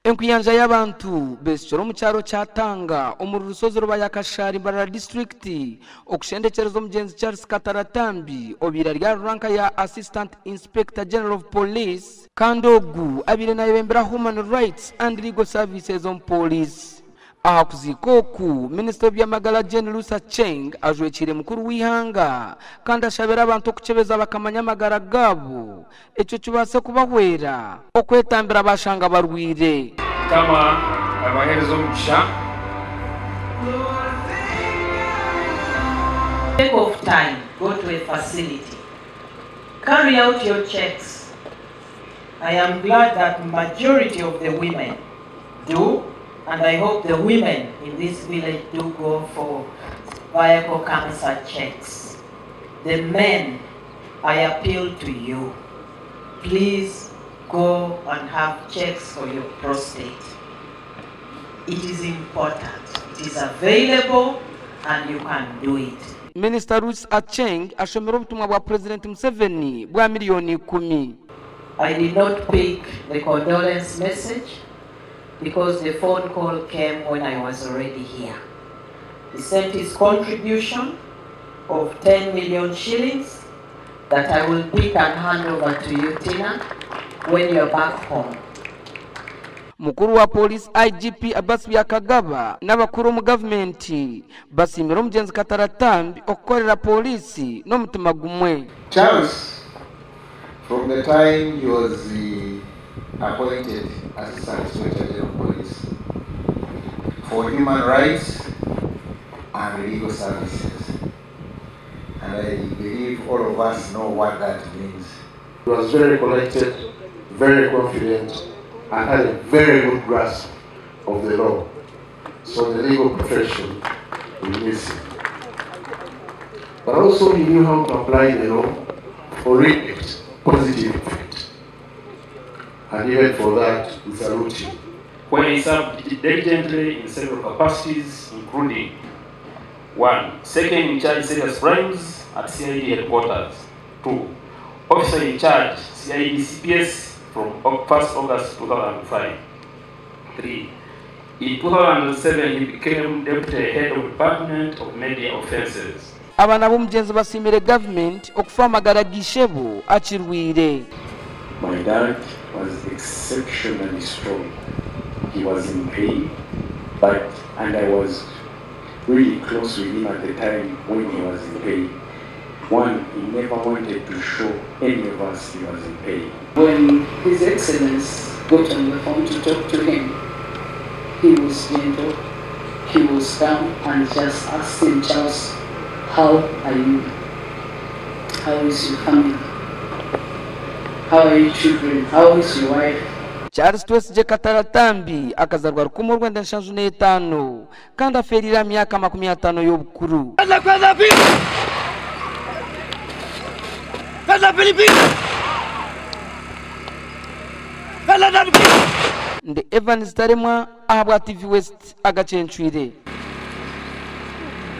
Enkuyanja y'abantu besoro mu cyaro cyatanga umuriro rusozo rubaya Kashari Mbarara district okushendekerezo mugenzi Charles Kataratambi obira rya ranka ya Assistant Inspector General of Police Kandogu abire na yebembera Human Rights and Legal Services on Police ahakuzikoku Minister by'amagara Jane Lusa Cheng ajwekire mukuru wihanga kandi ashabera abantu kucebeza bakamanya amagara gabo eco cyubase kubahwera okwetambira bashanga barwire kama abaherezo mugisha. Take off time, go to a facility, carry out your checks. I am glad that majority of the women do, and I hope the women in this village do go for cervical cancer checks. The men, I appeal to you, please go and have checks for your prostate. It is important, it is available, and you can do it. Minister Ruth Acheng ashomera obutumwa bwa President Museveni bwa miliyoni 10. I did not pick the condolence message because the phone call came when I was already here. He sent his contribution of 10 million shillings that I will pick and hand over to you, Tina, when you're back home. Mukuru wa Police IGP Abbas Byakagaba n'abakuru mu government basimira umugenzi Kataratambi okorera polisi no mutima gumwe. Charles, from the time he was appointed Assistant Inspector General of Police for Human Rights and Legal Services, and I believe all of us know what that means. He was very collected, very confident, and had a very good grasp of the law. So the legal profession will miss him. But also he knew how to apply the law for its positive effect. And even for that, we salute him. When he served diligently in several capacities, including 1. Second in charge serious crimes at CID headquarters. 2. Officer in charge CID CPS from 1st August 2005. 3. In 2007, he became Deputy Head of Department of Media Offences. Abana b'umugenzi basimire government okufamagara gishebo achirwire. My dad was exceptionally strong. He was in pain, and I was really close with him at the time when he was in pain. 1, he never wanted to show any of us he was in pain. When His Excellency got on the phone to talk to him, he was gentle, he was calm, and just asked him, Charles, how are you? How is your family? How are your children? How is your wife? Charles Twesije Kataratambi akazarwa rukumu Rwanda nshanju n'etano kandi aferira myaka 50 y'obukuru. Nde Evans Taremwa ahabwa TV West agacenchwire.